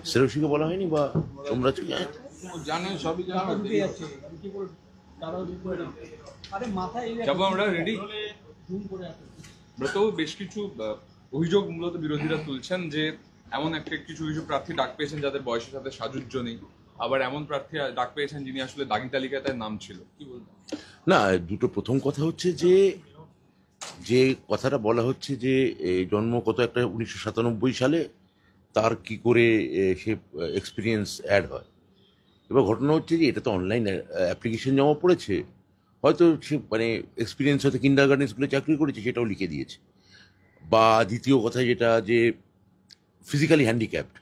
শ্রেয়সীকে বলা হয়নি বা তোমরা জানেন সবই যাবো আমরা রেডি। ব্রতবাবু, বেশ কিছু অভিযোগ মূলত বিরোধীরা তুলছেন যে এমন কিছু প্রার্থী ডাক পেয়েছেন যাদের বয়সের সাথে সাজুজ্য নেই, আবার এমন প্রার্থী ডাক পেয়েছেন যিনি আসলে দাগি তালিকায় তার নাম ছিল। কি বলবেন? না, দুটো প্রথম কথা হচ্ছে যে কথাটা বলা হচ্ছে যে জন্ম কত একটা 1997 সালে, তার কি করে সে এক্সপিরিয়েন্স অ্যাড হয়। এবার ঘটনা হচ্ছে যে এটা তো অনলাইন অ্যাপ্লিকেশন জমা পড়েছে, হয়তো সে মানে এক্সপিরিয়েন্স হয়তো কিন্ডারগার্টেন স্কুলে চাকরি করেছে সেটাও লিখে দিয়েছে। বা দ্বিতীয় কথা যেটা যে ফিজিক্যালি হ্যান্ডিক্যাপড,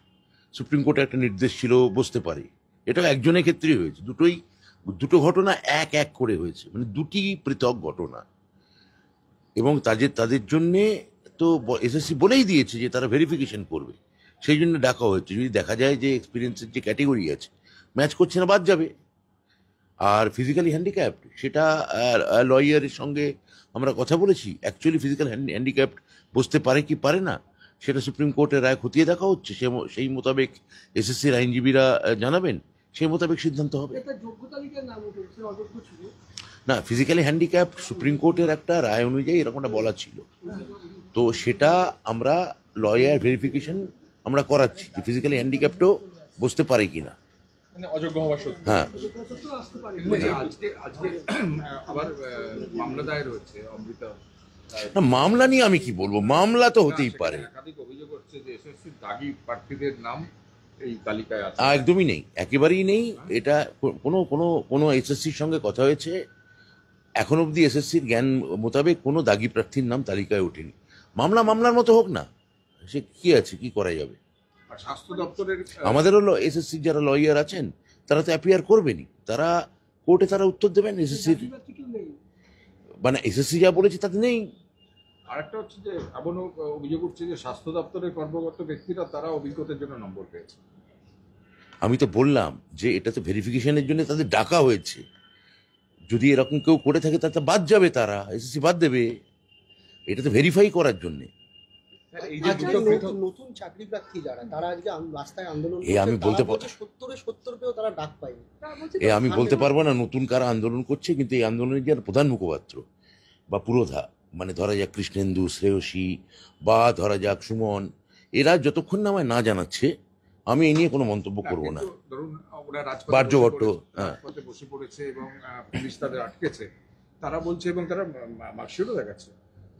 সুপ্রিম কোর্টে একটা নির্দেশ ছিল বসতে পারে, এটা একজনের ক্ষেত্রেই হয়েছে। দুটো ঘটনা এক এক করে হয়েছে, মানে দুটি পৃথক ঘটনা। এবং তাদের জন্যে তো এসএসসি বলেই দিয়েছে যে তারা ভেরিফিকেশন করবে, সেই জন্য ডাকা হয়েছে। যদি দেখা যায় যে এক্সপিরিয়েন্সের যে ক্যাটেগরি আছে ম্যাচ করছে না, বাদ যাবে। আর ফিজিক্যালি হ্যান্ডিক্যাপড, সেটা লয়ারের সঙ্গে আমরা কথা বলেছি, অ্যাকচুয়ালি ফিজিক্যাল হ্যান্ডিক্যাপড বসতে পারে কি পারে না সেটা সুপ্রিম কোর্টের রায় খতিয়ে দেখা হচ্ছে। সেই মোতাবেক এসএসসির আইনজীবীরা জানাবেন, সেই মোতাবেক সিদ্ধান্ত হবে। না, ফিজিক্যালি হ্যান্ডিক্যাপ সুপ্রিম কোর্টের একটা রায় অনুযায়ী এরকমটা বলা ছিল, তো সেটা আমরা লয়ার ভেরিফিকেশন আমরা করাচ্ছি যে ফিজিক্যালি হ্যান্ডিক্যাপটাও বসতে পারে কিনা। অযোগ্য হওয়া সত্ত্বেও। হ্যাঁ, আজকে আবার মামলা দায়ের হচ্ছে অমৃতা। না, মামলা নিয়ে আমি কি বলবো, মামলা তো হতেই পারে। একাধিক অভিযোগ হচ্ছে যে এসএসসি দাগি প্রার্থীদের নাম এই তালিকায় আছে। একদমই নেই, একেবারেই নেই। এটা কোনো এসএসসির সঙ্গে কথা হয়েছে, এখন অবধি এসএসসির জ্ঞান মোতাবেক কোনো দাগি প্রার্থীর নাম তালিকায় ওঠেনি। মামলার মতো হোক না, সে কি আছে, কি করা যাবে। স্বাস্থ্য দপ্তরের আমাদেরও এসএসসির যারা লয়ার আছেন তারা তো অ্যাপিয়ার করবেনই, তারা কোর্টে তারা উত্তর দেবেন। এসএসসির মানে এসএসসি যা বলেছে তাতে নেই। আরেকটা হচ্ছে যে এমন অভিযোগ উঠছে যে স্বাস্থ্য দপ্তরের কর্মকর্তা ব্যক্তিরা তারা অভিজ্ঞতার জন্য নম্বর পেয়েছে। আমি তো বললাম যে এটা তো ভেরিফিকেশনের জন্য তাদের ডাকা হয়েছে, যদি এরকম কেউ করে থাকে তাতে বাদ যাবে, তারা এসএসসি বাদ দেবে, এটা তো ভেরিফাই করার জন্যে। নতুন চাকরি প্রার্থী যারা, তারা আজকে রাস্তায় আন্দোলন আমি বলতে পারবো, 70 পেও তারা ডাক পায়নি। আমি বলতে পারবো না নতুন কারা আন্দোলন করছে, কিন্তু এই আন্দোলনের যারা প্রধান মুখপাত্র বা পুরোধা, মানে ধরা যাক কৃষ্ণেন্দু, শ্রেয়সী বা ধরা যাক সুমন, এরা যতক্ষণ না আমায় না জানাচ্ছে আমি এই নিয়ে কোনো মন্তব্য করবো না। বার্যভট্ট বসে পড়েছে এবং পুলিশ তাদের আটকেছে, তারা বলছে এবং তারা মার্কশিটও দেখাচ্ছে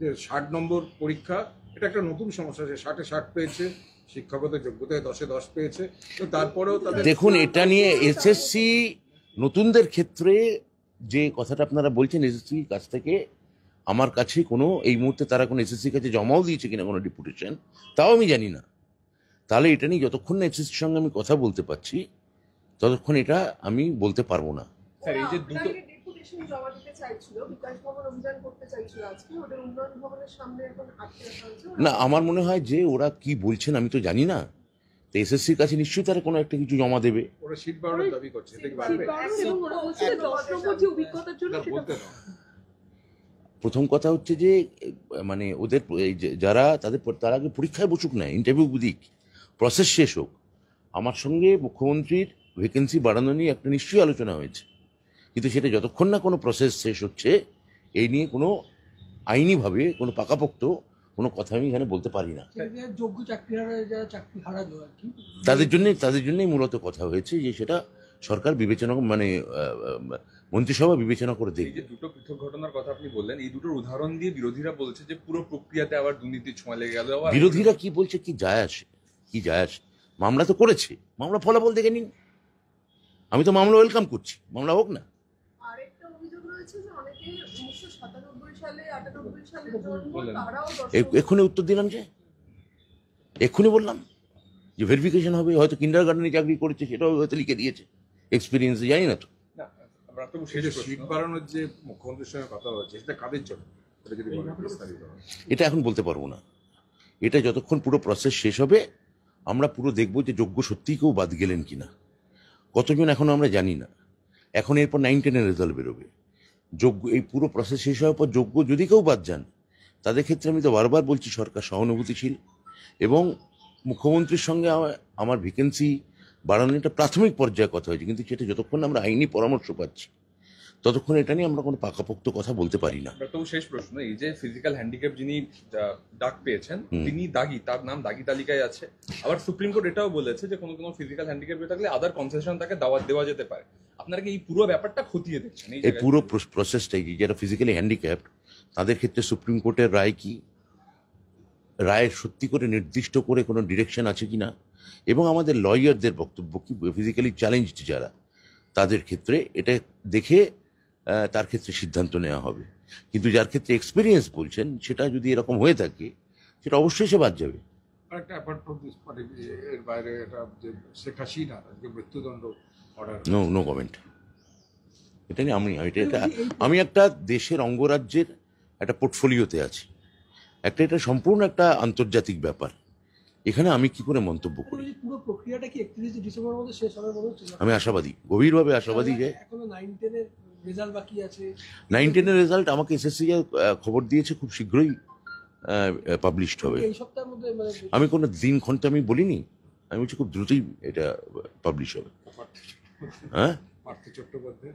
যে 60 নম্বর পরীক্ষা, এটা একটা নতুন সমস্যা। 60-এ 60 পেয়েছে, শিক্ষাগত যোগ্যতায় 10-এ 10 পেয়েছে, তো তারপরেও তাদের দেখুন, এটা নিয়ে এসএসসি নতুনদের ক্ষেত্রে যে কথাটা আপনারা বলছেন, এসএসসির কাছ থেকে আমার কাছে কোনো এই মুহূর্তে তারা কোনো এসএসসির কাছে জমাও দিয়েছে কিনা কোনো ডেপুটেশন, তাও আমি জানি না। তাহলে এটা নিয়ে যতক্ষণ না এসএসসির সঙ্গে আমি কথা বলতে পারছি ততক্ষণ এটা আমি বলতে পারবো না। স্যার, এই যে দুটো জমা দিতে চাইছিল, বিকাশ ভবন অভিযান করতে চাইছিল, আজকে ওদের উন্নয়ন ভবনের সামনে এখন আটকে রাখা হয়েছে। না, আমার মনে হয় যে ওরা কি বলছেন আমি তো জানি না, তো এসএসসির কাছে নিশ্চয়ই তারা কোনো একটা কিছু জমা দেবে। ওরা সিট বাড়ানোর দাবি করছে, এটা কি বাড়বে? প্রথম কথা হচ্ছে যে মানে ওদের যারা তারা আগে পরীক্ষায় বসুক না, ইন্টারভিউ দিক, প্রসেস শেষ হোক। আমার সঙ্গে মুখ্যমন্ত্রীর ভ্যাকেন্সি বাড়ানো নিয়ে একটা নিশ্চয়ই আলোচনা হয়েছে, কিন্তু সেটা যতক্ষণ না কোনো প্রসেস শেষ হচ্ছে এই নিয়ে কোনো আইনিভাবে কোনো পাকাপোক্ত কোনো কথা আমি এখানে বলতে পারি না। যোগ্য চাকরি হারালো আর কি, তাদের জন্যই মূলত কথা হয়েছে যে সেটা সরকার বিবেচনা, মানে মন্ত্রিসভা বিবেচনা করে দেখবে। এই যে দুটো পৃথক ঘটনার কথা আপনি বললেন, এই দুটোর উদাহরণ দিয়ে বিরোধীরা বলছে যে পুরো প্রক্রিয়াতে আবার দুর্নীতির ছোঁয়া লেগে গেল। বিরোধীরা কি বলছে কি যায় আসে, মামলা তো করেছে, মামলা ফলাফল দেখে নিন। আমি তো মামলা ওয়েলকাম করছি, মামলা হোক না। আরেকটা অভিযোগ রয়েছে যে অনেকে 1997 সালে 98 সালে জন্ম, তারাও এক্ষুনি উত্তর দিলাম, যে এক্ষুনি বললাম যে ভেরিফিকেশন হবে, হয়তো কিন্ডারগার্টেনে চাকরি করেছে সেটাও হয়তো লিখে দিয়েছে, এক্সপিরিয়েন্স জানি না। তো সিট বাড়ানোর যে মুখ্যমন্ত্রীর সঙ্গে কথা হচ্ছে, এটা কাদের জন্য, এটা এখন বলতে পারবো না। এটা যতক্ষণ পুরো প্রসেস শেষ হবে আমরা পুরো দেখবো যে যোগ্য সত্যিই কেউ বাদ গেলেন কিনা, কতজন এখনো আমরা জানি না। এখন এরপর 9-10-এর রেজাল্ট বেরোবে। যোগ্য, এই পুরো প্রসেস শেষ হওয়ার পর যোগ্য যদি কেউ বাদ যান তাদের ক্ষেত্রে আমি তো বারবার বলছি সরকার সহানুভূতিশীল এবং মুখ্যমন্ত্রীর সঙ্গে আমার ভ্যাকেন্সি বাড়ানোর একটা প্রাথমিক পর্যায়ে কথা হয়েছে, কিন্তু সেটা যতক্ষণ আমরা আইনি পরামর্শ পাচ্ছি ততক্ষণ এটা নিয়ে আমরা কোনো পাকাপোক্ত কথা বলতে পারি না। তবু শেষ প্রশ্ন, এই যে ফিজিক্যাল হ্যান্ডিক্যাপ যিনি ডাক পেয়েছেন তিনি দাগি, তার নাম দাগি তালিকায় আছে। আবার সুপ্রিম কোর্ট এটাও বলেছে যে কোনো কোনো ফিজিক্যাল হ্যান্ডিক্যাপ থাকলে আদার কনসেশন তাকে দাওয়াত দেওয়া যেতে পারে। আপনারা কি এই পুরো ব্যাপারটা খতিয়ে দেখছেন? এই পুরো প্রসেসটাই যারা ফিজিক্যালি হ্যান্ডিক্যাপড তাদের ক্ষেত্রে সুপ্রিম কোর্টের রায় কি, রায়ের সত্যি করে নির্দিষ্ট করে কোনো ডিরেকশন আছে কিনা, এবং আমাদের লয়ারদের বক্তব্য কি, ফিজিক্যালি চ্যালেঞ্জড যারা তাদের ক্ষেত্রে এটা দেখে তার ক্ষেত্রে সিদ্ধান্ত নেওয়া হবে। কিন্তু যার ক্ষেত্রে এক্সপিরিয়েন্স বলছেন সেটা যদি এরকম হয়ে থাকে সেটা অবশ্যই সে বাদ যাবে। আরেকটা অ্যাপার্ট ফ্রম দিস এর বাইরে এটা যে শেখ হাসিনা যে মৃত্যুদণ্ড অর্ডার, নো কমেন্ট। এটা নিয়ে আমি একটা দেশের অঙ্গরাজ্যের একটা পোর্টফোলিওতে আছি, এটা সম্পূর্ণ একটা আন্তর্জাতিক ব্যাপার, এখানে আমি কি করে মন্তব্য করি? পুরো প্রক্রিয়াটা কি 31 ডিসেম্বরের মধ্যে শেষ হবে মনে হচ্ছে? আমি আশাবাদী, গভীরভাবে আশাবাদী যে এখনো 9-10 এর রেজাল্ট বাকি আছে। 9-10 এর রেজাল্ট আমাকে এসএসসি খবর দিয়েছে খুব শীঘ্রই পাবলিশড হবে। এই সপ্তাহের মধ্যে মানে আমি কোনো দিন ঘন্টা আমি বলিনি, আমি বলছি খুব দ্রুতই এটা পাবলিশ হবে। হ্যাঁ, পার্থ চট্টোপাধ্যায়